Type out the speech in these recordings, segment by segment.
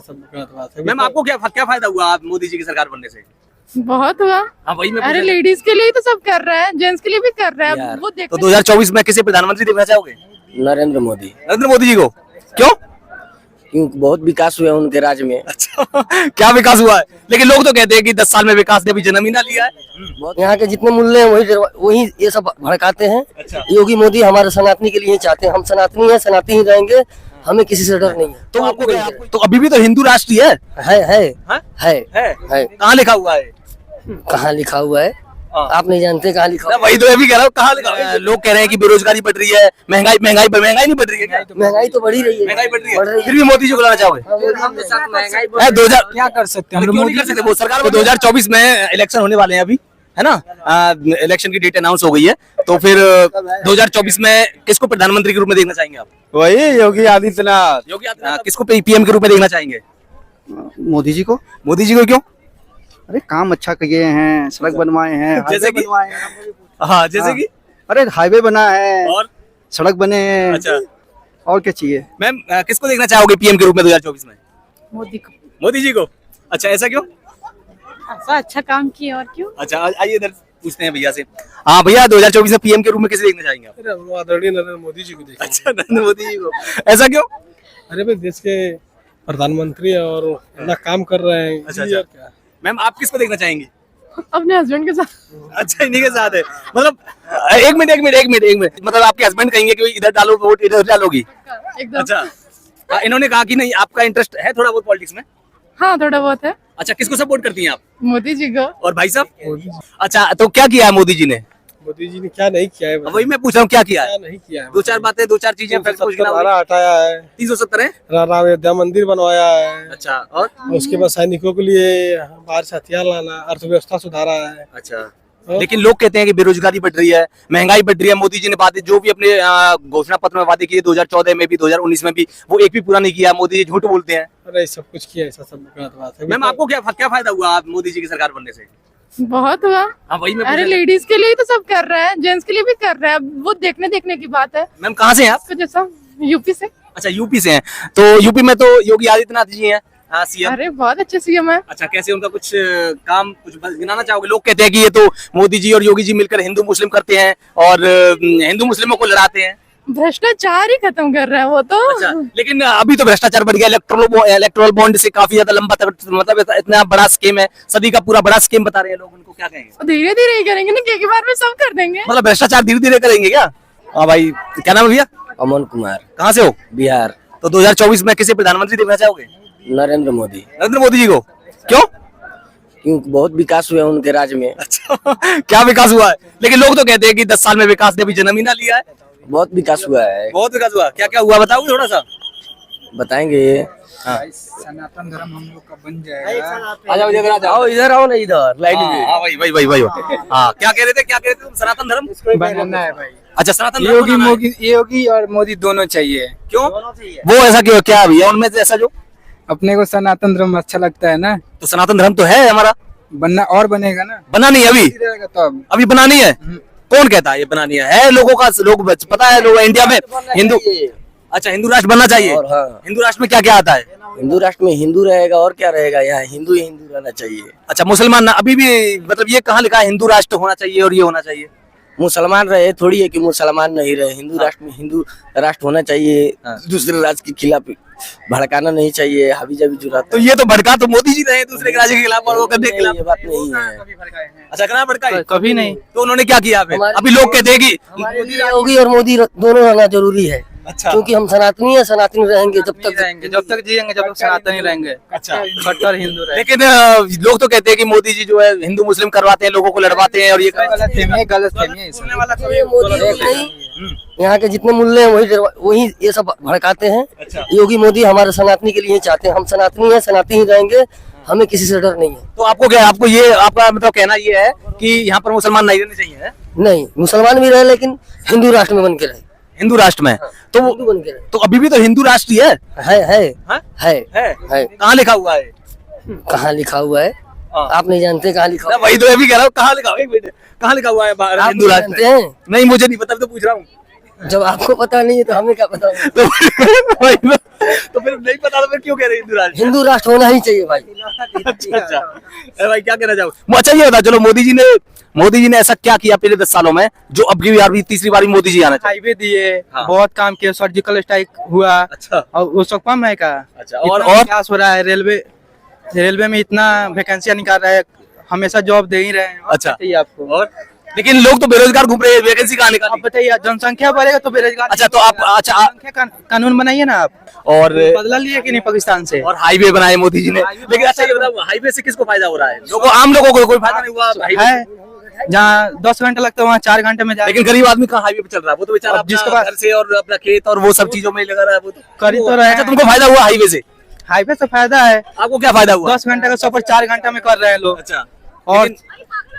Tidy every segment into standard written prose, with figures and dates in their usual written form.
Ma'am आपको क्या क्या फायदा हुआ आप मोदी जी की सरकार बनने से? बहुत हुआ। हाँ वही मैं अरे लेडीज के लिए तो सब कर रहे हैं, जेंट्स के लिए भी कर रहे हैं। वो तो 2024 में किसे प्रधानमंत्री देखना चाहोगे? नरेंद्र मोदी। नरेंद्र मोदी जी को क्यों? क्योंकि बहुत विकास हुआ उनके राज्य में। अच्छा क्या विकास हुआ है? लेकिन लोग तो कहते हैं कि 10 साल में विकास ने अभी जन्म ही ना लिया है। यहाँ के जितने मूल्य हैं वही ये सब भड़काते हैं। अच्छा। योगी मोदी हमारे सनातनी के लिए चाहते हैं, हम सनातनी हैं, सनातनी ही रहेंगे, हमें किसी से डर नहीं है। तो आपको क्या तो अभी भी तो हिंदू राष्ट्र ही है? है कहाँ लिखा हुआ है? कहाँ लिखा हुआ है आप नहीं जानते कहाँ लिखा हुआ वही तो अभी कह रहा हूँ कहाँ लिखा हुआ है? लोग कह रहे हैं कि बेरोजगारी बढ़ रही है, महंगाई महंगाई नहीं बढ़ रही है क्या? महंगाई तो बढ़ी रही है, महंगाई बढ़ रही है, फिर भी मोदी जी को लाना चाहोगे? 2000 क्या कर सकते हैं हम क्यों लोग? नहीं कर सकते? वो सरकार को 2024 में इलेक्शन होने वाले हैं अभी, है ना? इलेक्शन की डेट अनाउंस हो गई है, तो फिर 2024 में किसको प्रधानमंत्री के रूप में देखना चाहेंगे आप? वही योगी आदित्यनाथ। योगी आदित्यनाथ। किसको पीएम के रूप में देखना चाहेंगे? मोदी जी को। मोदी जी को क्यों? अरे काम अच्छा किए हैं, सड़क बनवाए हैं, जैसे हाईवे कि? बनवाए हैं। हाँ जैसे कि अरे हाईवे बना है और सड़क बने हैं। अच्छा और क्या चाहिए? मैम किसको देखना चाहोगे पीएम के रूप में 2024 में? मोदी को। मोदी जी को। अच्छा ऐसा क्यों? ऐसा अच्छा काम किया और क्यों। अच्छा आइए इधर पूछते हैं भैया से। हाँ भैया 2024 में पीएम के रूप में किसे देखना चाहेंगे आप? आदरणीय नरेंद्र मोदी जी को देखा। अच्छा नरेंद्र मोदी जी को। ऐसा क्यों? अरे भाई देश के प्रधानमंत्री और अपना काम कर रहे हैं। अच्छा, इसलिए अच्छा। क्या? मैम आप किसको देखना चाहेंगे? अपने हस्बैंड के साथ। अच्छा इन्हीं के साथ है मतलब एक मिनट मतलब आपके हस्बैंड कहेंगे कि इधर डालो वोट इधर डालोगी? एकदम। अच्छा इन्होंने कहा कि नहीं आपका इंटरेस्ट है थोड़ा बहुत पॉलिटिक्स में? हाँ थोड़ा बहुत है। अच्छा किसको सपोर्ट करती हैं आप? मोदी जी को। और भाई साहब? अच्छा तो क्या किया है मोदी जी ने? मोदी जी ने क्या नहीं किया है? वही मैं पूछ रहा हूँ क्या किया है? क्या नहीं किया है? दो चार बातें दो चार चीजें फैक्ट पूछ गिनाओ। हमारा हटाया है, 370 है। राम अयोध्या मंदिर बनवाया है। अच्छा और उसके बाद सैनिकों के लिए बाहर से हथियार लाना, अर्थव्यवस्था सुधारा है। अच्छा लेकिन लोग कहते हैं कि बेरोजगारी बढ़ रही है, महंगाई बढ़ रही है। मोदी जी ने बातें जो भी अपने घोषणा पत्र में वादे किए 2014 में भी 2019 में भी वो एक भी पूरा नहीं किया। मोदी जी झूठ बोलते हैं। अरे सब कुछ किया, ऐसा सब गलत बात है। मैम आपको क्या क्या फायदा हुआ आप मोदी जी की सरकार बनने से? बहुत हुआ। हाँ वही मैं अरे लेडीज के लिए तो सब कर रहे हैं, जेंट्स के लिए भी कर रहे हैं। वो देखने की बात है। मैम कहाँ से हैं आप? तो जैसा यूपी से। अच्छा यूपी से हैं, तो यूपी में तो योगी आदित्यनाथ जी हैं सीएम। अरे बहुत अच्छे सीएम है। अच्छा कैसे उनका कुछ काम कुछ गिनाना चाहोगे? लोग कहते हैं कि ये तो मोदी जी और योगी जी मिलकर हिंदू मुस्लिम करते हैं और हिंदू मुस्लिमों को लड़ाते हैं। भ्रष्टाचार ही खत्म कर रहे हैं वो तो। अच्छा लेकिन अभी तो भ्रष्टाचार बढ़ गया। इलेक्ट्रोल बॉन्ड से काफी ज्यादा लंबा तक मतलब इतना बड़ा स्कीम है, सदी का पूरा बड़ा स्कीम बता रहे हैं लोग। उनको क्या कहेंगे? धीरे धीरे ही करेंगे ना, एक बार में सब कर देंगे। मतलब भ्रष्टाचार धीरे धीरे करेंगे क्या? हाँ भाई क्या नाम है भैया? अमन कुमार। कहाँ से हो? बिहार। तो 2024 में किसे प्रधानमंत्री देखना चाहोगे? नरेंद्र मोदी। नरेंद्र मोदी जी को क्यों? क्योंकि बहुत विकास हुआ उनके राज्य में। अच्छा क्या विकास हुआ है? लेकिन लोग तो कहते हैं कि 10 साल में विकास ने अभी जन्म ही ना लिया है। बहुत विकास हुआ है। बहुत विकास हुआ। क्या क्या हुआ बताओ थोड़ा सा। बताएंगे। सनातन धर्म हम लोग का बन जाएगा। आओ इधर आओ ना, इधर लाइट में। हाँ वही हाँ क्या कह रहे थे तुम? सनातन धर्म बनाना है भाई। अच्छा सनातन धर्म बनाना है। योगी और मोदी दोनों चाहिए। क्यों? वो ऐसा क्यों? क्या भैया उनमें से ऐसा जो अपने को सनातन धर्म अच्छा लगता है ना, तो सनातन धर्म तो है हमारा। बनना और बनेगा ना। बना नहीं अभी? रहेगा तब। अभी बना नहीं है? कौन कहता है ये बना नहीं है? लोगों का लोग पता है लोग इंडिया में हिंदू। अच्छा हिंदू राष्ट्र बनना चाहिए। और हाँ, हिंदू राष्ट्र में क्या क्या आता है? हिंदू राष्ट्र में हिंदू रहेगा और क्या रहेगा, यहाँ हिंदू ही हिंदू रहना चाहिए। अच्छा मुसलमान ना अभी भी मतलब ये कहाँ लिखा है हिंदू राष्ट्र होना चाहिए और ये होना चाहिए? मुसलमान रहे थोड़ी है कि मुसलमान नहीं रहे। हिंदू राष्ट्र में हिंदू राष्ट्र होना चाहिए। दूसरे राज्य के खिलाफ भड़काना नहीं चाहिए, हावी जावी जुराता। तो ये तो भड़का तो मोदी जी रहे दूसरे राज्य के खिलाफ और वो करने के खिलाफ। ये बात नहीं है। अच्छा कहाँ भड़का? कभी नहीं। तो उन्होंने क्या किया फिर? अभी लोग कहते हैं कि हमारे लिए योगी और मोदी दोनों रहना जरूरी है। अच्छा क्योंकि हम सनातनी है, सनातनी रहेंगे जब तक रहेंगे, जब तक जिएंगे जब तक सनातन ही रहेंगे। अच्छा कट्टर हिंदू रहेंगे। लेकिन लोग तो कहते हैं कि मोदी जी जो है हिंदू मुस्लिम करवाते हैं, लोगों को लड़वाते हैं और ये गलत फहमी है। ये मोदी नहीं, यहाँ के जितने मूल्य हैं वही ये सब भड़काते हैं। अच्छा। योगी मोदी हमारे सनातनी के लिए चाहते हैं, हम सनातनी हैं, सनातनी ही रहेंगे, हमें किसी से डर नहीं है। तो आपको क्या आपको ये आपका मतलब कहना ये है कि यहाँ पर मुसलमान नहीं रहने चाहिए है? नहीं, मुसलमान भी रहे लेकिन हिंदू राष्ट्र में बन के रहे। हिंदू राष्ट्र में तो हिंदू बन के रहे। तो अभी भी तो हिंदू राष्ट्र ही है। है कहाँ लिखा हुआ है? कहाँ लिखा हुआ है आप नहीं जानते कहाँ लिखा हुआ है? वही तो अभी कह रहा हूँ कहाँ लिखा हुआ है? एक मिनट कहाँ लिखा हुआ है आप हिंदू नहीं राष्ट्र जानते हैं? नहीं मुझे नहीं पता तो पूछ रहा हूँ। जब आपको पता नहीं है तो हमें क्या पता होगा? तो तो फिर नहीं पता, तो फिर क्यों कह रहे हैं हिंदू राष्ट्र? हिंदू राष्ट्र होना ही चाहिए भाई। अच्छा। अरे भाई क्या कहना चाहोगे? अच्छा ये बता, चलो मोदी जी ने ऐसा क्या किया पिछले 10 सालों में जो अब की बार भी तीसरी बार भी मोदी जी आना चाहिए? हाईवे दिए, हाँ। बहुत काम किए, सर्जिकल स्ट्राइक हुआ। अच्छा। और वो सब कम है का? अच्छा, और विकास हो रहा है, रेलवे में इतना वैकेंसियां निकाल रहा है, हमेशा जॉब दे ही रहे हैं। और अच्छा। बताइए आपको, और लेकिन लोग तो बेरोजगार घूम रहे हैं, वैकेंसी कहाँ आप निकाली? बताइए, जनसंख्या बढ़ेगा तो बेरोजगार। अच्छा, तो आप जनसंख्या कानून बनाइए ना आप। और बदला लिए कि नहीं पाकिस्तान से? और हाईवे बनाए मोदी जी ने, लेकिन अच्छा ये बताओ, हाईवे से किसको फायदा हो रहा है? लोगों, आम लोगों को कोई फायदा नहीं हुआ हाईवे है, जहाँ 10 घंटे लगता है वहाँ 4 घंटे में से? जा। लेकिन गरीब आदमी कहाँ हाईवे पे चल रहा है? वो तो बेचारा अब जिसके अपना पास- घर से और अपना खेत और वो सब चीजों में लगा रहा है, वो तो कर ही तो रहे हैं। अच्छा, तुमको फायदा हुआ हाईवे से? हाईवे से फायदा है, आपको क्या फायदा हुआ? 10 घंटे का सफर 4 घंटे में कर रहे हैं लोग। अच्छा। और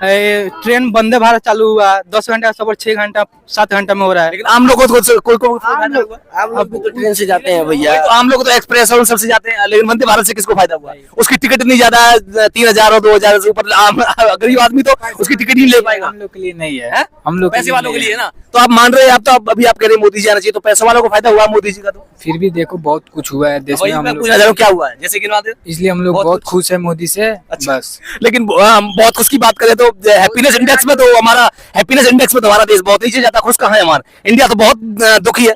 ट्रेन वंदे भारत चालू हुआ, 10 घंटे का सफर 6 घंटा 7 घंटा में हो रहा है। लेकिन आम लोगों को कोई फायदा हुआ? आप लोग भी तो ट्रेन से जाते हैं भैया। तो आम लोग तो एक्सप्रेस और सबसे जाते हैं, लेकिन वंदे भारत से किसको फायदा हुआ? उसकी टिकट नहीं ज्यादा, 3,000 और 2,000 से ऊपर आम गरीब आदमी तो उसकी टिकट ही नहीं ले पाएगा। हम लोग के लिए नहीं है, हैं? हम लोग पैसे वालों के लिए है ना। तो आप मान रहे हैं, आप तो अभी आप कह रहे हैं मोदी जी आना चाहिए, तो पैसे वालों को फायदा हुआ मोदी जी का? तो फिर भी देखो बहुत कुछ हुआ है देश में, वही हम मैं लोग पूछना चाह रहा हूँ, क्या हुआ है? जैसे कि गिनवा दे। इसलिए हम लोग बहुत बहुत कुछ। खुश है मोदी से। अच्छा। बस लेकिन हम बहुत कुछ की बात करें तो हैप्पीनेस इंडेक्स में तो हमारा देश बहुत नीचे जाता है। खुश कहाँ है हमारा इंडिया? तो बहुत दुखी है।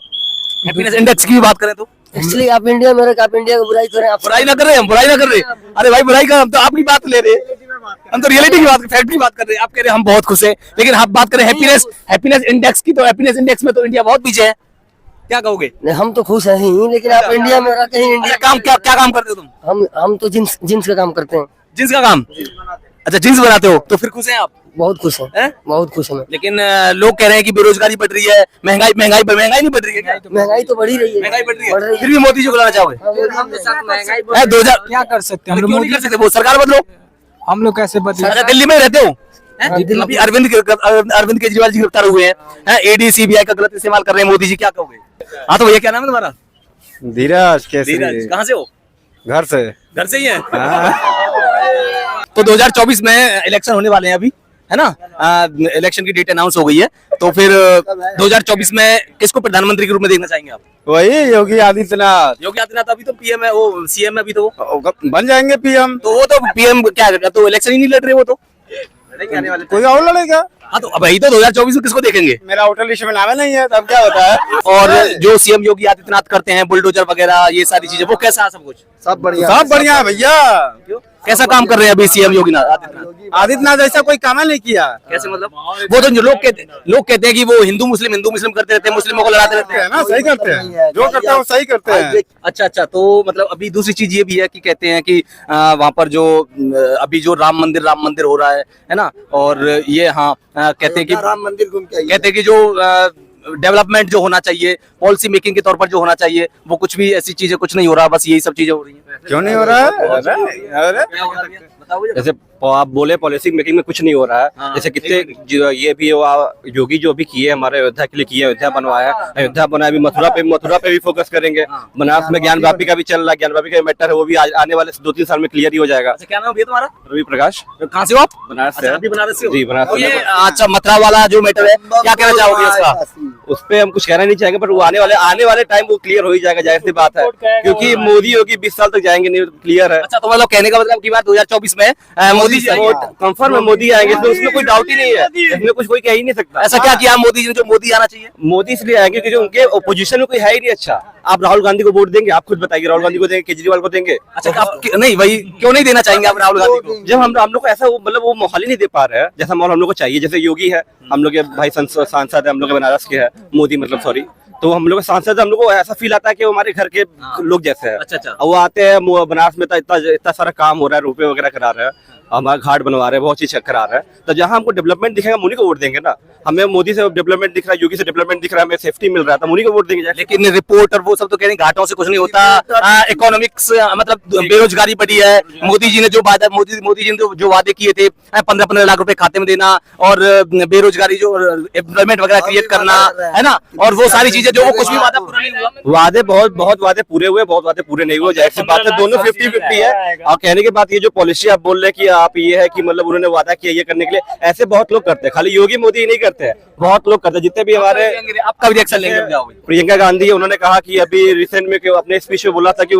हैप्पीनेस इंडेक्स की भी बात करें तो इसलिए आप इंडिया में रह, आप इंडिया को बुराई करें। आप बुराई ना कर रहे, हम बुराई ना कर रहे। अरे भाई बुराई का, हम तो आपकी बात ले रहे हैं, हम तो रियलिटी की बात, फैक्ट की बात कर रहे हैं। आप कह रहे हैं हम बहुत खुश हैं, लेकिन आप बात करें हैप्पीनेस इंडेक्स की, तो हैप्पीनेस इंडेक्स में तो इंडिया बहुत पीछे है। क्या कहोगे? नहीं, हम तो खुश हैं ही, लेकिन आप इंडिया में रह कहीं इंडिया अच्छा, काम क्या काम करते हो तुम? हम तो जींस का काम करते हैं। जींस का काम? अच्छा, जींस बनाते हो, तो फिर खुश हैं आप? बहुत खुश हैं, हैं? बहुत खुश हैं। लेकिन लोग कह रहे हैं कि बेरोजगारी बढ़ रही है, महंगाई नहीं बढ़ रही है क्या? महंगाई तो बढ़ी रही है, महंगाई बढ़ रही है, फिर भी मोदी जी को लाना चाहोगे? महंगाई 2000 क्या कर सकते हैं हम क्यों लोग? नहीं कर सकते? वो सरकार बदलो। हम लोग कैसे बदले? अच्छा, दिल्ली में रहते हो? अभी अरविंद केजरीवाल जी गिरफ्तार हुए हैं, ईडी सीबीआई का गलत इस्तेमाल कर रहे हैं मोदी जी, क्या कहोगे? हाँ, तो भैया क्या नाम है तुम्हारा? धीरज कैसे? धीरज। कहाँ से हो? घर से। घर से ही है। तो 2024 में इलेक्शन होने वाले हैं अभी, है ना? इलेक्शन की डेट अनाउंस हो गई है, तो फिर 2024 में किसको प्रधानमंत्री के रूप में देखना चाहेंगे आप? वही योगी आदित्यनाथ। योगी आदित्यनाथ अभी तो पीएम है, वो सीएम है अभी तो वो। बन जाएंगे पीएम। तो वो तो पीएम क्या करेगा? तो इलेक्शन ही नहीं लड़ रहे वो तो। आने वाले कोई और लड़ेगा? हाँ, तो अब यही तो 2024 में किसको देखेंगे? मेरा होटल लिस्ट में नाम नहीं है, तब क्या होता है? और जो सीएम योगी आदित्यनाथ करते हैं, बुलडोजर वगैरह ये सारी चीजें, वो कैसा है सब कुछ? सब बढ़िया है भैया। कैसा काम कर रहे हैं अभी सीएम योगी आदित्यनाथ? ऐसा कोई काम नहीं किया। कैसे मतलब? वो तो जो लोग कहते हैं कि वो हिंदू मुस्लिम करते रहते हैं, मुस्लिमों को लड़ाते रहते हैं। ना सही करते हैं, जो करते हैं वो सही करते हैं। अच्छा, तो मतलब अभी दूसरी चीज ये भी है कि कहते हैं कि वहां पर जो अभी जो राम मंदिर हो रहा है ना? और ये कहते हैं कि राम मंदिर घूम के आइए। कहते हैं कि जो डेवलपमेंट जो होना चाहिए, पॉलिसी मेकिंग के तौर पर जो होना चाहिए, वो कुछ भी ऐसी चीजें कुछ नहीं हो रहा, बस यही सब चीजें हो रही हैं। क्यों नहीं हो रहा है? अरे क्या हो रहा है? बताओ मुझे। जैसे आप बोले पॉलिसी मेकिंग में कुछ नहीं हो रहा है। हाँ। जैसे कितने ये भी योगी जो भी किए हमारे अयोध्या के लिए किए, अयोध्या बनवाया, अयोध्या बनाया, अभी मथुरा पे भी फोकस करेंगे। बनारस में ज्ञान व्यापी का भी चल रहा है, ज्ञान व्यापी का मैटर है, वो भी आने वाले 2-3 साल में क्लियर ही हो जाएगा। अच्छा, क्या नाम है भैया तुम्हारा? रवि प्रकाश। कहाँ से हो आप? बनारस से। अच्छा, अभी बनारस से हो? जी, बनारस तो से। ये अच्छा, मथुरा वाला जो मैटर है, क्या कहना चाहोगे इसका? उस पे हम कुछ कहना नहीं चाहेंगे, पर वो आने वाले टाइम वो क्लियर हो ही जाएगा, जाहिर सी बात है, क्योंकि मोदी योगी 20 साल तक जाएंगे नहीं, क्लियर है। अच्छा, तो मतलब कहने का मतलब की बात 2024 में मोदी जी कंफर्म है मोदी आएंगे, तो उसमें कोई डाउट ही नहीं है, इसमें कुछ कोई कह ही नहीं सकता। ऐसा क्या किया मोदी जी ने जो मोदी आना चाहिए? मोदी इसलिए आएंगे क्योंकि उनके ओपोजिशन में कोई है ही नहीं। अच्छा, आप राहुल गांधी को वोट देंगे? आप खुद बताइए, राहुल गांधी को देंगे, केजरीवाल को देंगे? अच्छा, आप नहीं, वही क्यों नहीं देना चाहेंगे आप राहुल गांधी को? जब हम लोग को ऐसा मतलब वो माहौल ही नहीं दे पा रहे हैं जैसा माहौल हम लोग को चाहिए। जैसे योगी है, हम लोग के भाई सांसद है, हम लोग के बनारस के है, मोदी मतलब सॉरी, तो हम लोग सांसद हम लोग को ऐसा फील आता है कि वो हमारे घर के लोग जैसे हैं। अच्छा। वो आते हैं बनारस में, इतना सारा काम हो रहा है, रोपवे वगैरह करा रहे हैं, हमारा घाट बनवा रहे हैं, बहुत चीज करा रहे हैं। तो जहाँ हमको डेवलपमेंट दिखेगा उन्हीं को वोट देंगे ना। हमें मोदी से डेवलपमेंट दिख रहा है, योगी से डेवलपमेंट दिख रहा है, हमें सेफ्टी मिल रहा है, तो उन्हीं को वोट देंगे। लेकिन रिपोर्ट और वो सब तो कह रहे हैं घाटों से कुछ नहीं होता, इकोनॉमिक्स मतलब बेरोजगारी बढ़ी है। मोदी जी ने जो वादे किए थे, 15-15 लाख रुपए खाते में देना, और बेरोजगारी जो एम्प्लॉयमेंट वगैरह क्रिएट करना, है ना? और वो सारी चीजें जो वो कुछ भी वादा पूरा नहीं हुआ। वादे बहुत वादे पूरे हुए, बहुत वादे पूरे नहीं हुए, जाहिर सी बात है, दोनों 50-50 है। और कहने की बात ये जो पॉलिसी आप बोल रहे हैं कि आप ये है कि मतलब उन्होंने वादा किया ये करने के लिए, ऐसे बहुत लोग करते हैं, खाली योगी मोदी ही नहीं करते हैं, बहुत लोग करते हैं। जितने भी हमारे आपका भी रिएक्शन लेंगे जब जाओगे। प्रियंका गांधी है, उन्होंने कहा कि अभी रिसेंट में कि अपने स्पीच में बोला था कि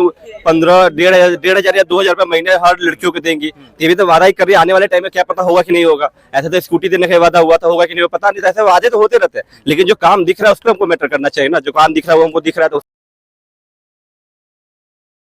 1,500 या 2,000 रुपए महीने हर लड़कियों को देंगी। ये भी तो वादा ही कर रही है, आने वाले टाइम में क्या पता होगा कि नहीं होगा। ऐसे तो स्कूटी देने का वादा हुआ था, होगा कि नहीं पता नहीं, ऐसे वादे तो होते रहते हैं, लेकिन जो काम दिख रहा है उस पर हमको मैटर करना चाहिए ना। जो काम दिख रहा है वो हमको दिख रहा है तो